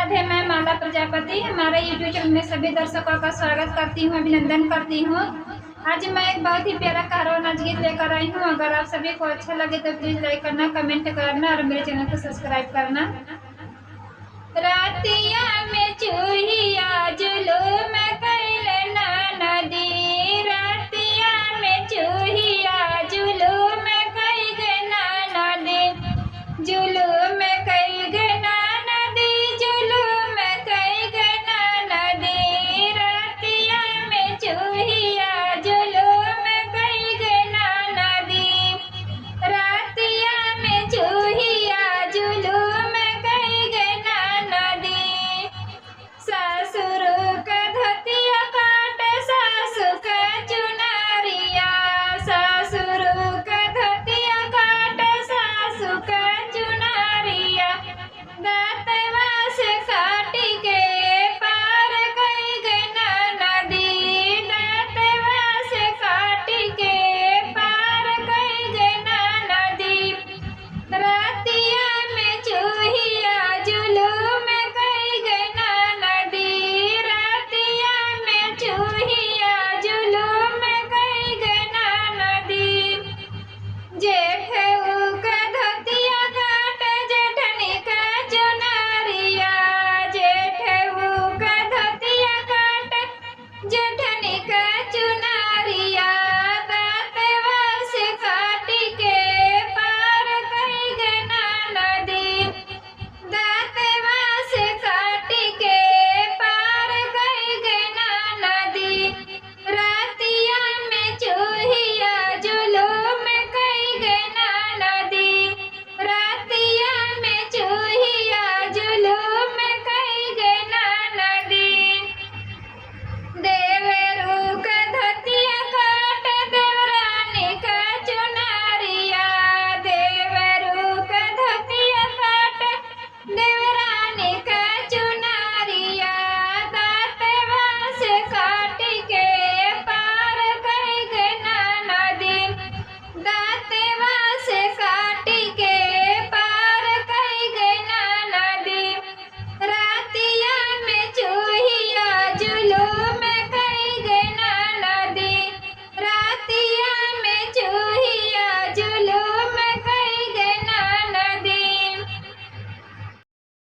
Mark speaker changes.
Speaker 1: राधे। मैं माला प्रजापति हमारे YouTube channel में सभी दर्शकों का स्वागत करती हूँ, अभिनंदन करती हूँ। आज मैं एक बहुत ही प्यारा कारवा नाच गीत लेकर आई हूँ। अगर आप सभी को अच्छा लगे तो प्लीज लाइक करना, कमेंट करना और मेरे चैनल को सब्सक्राइब करना।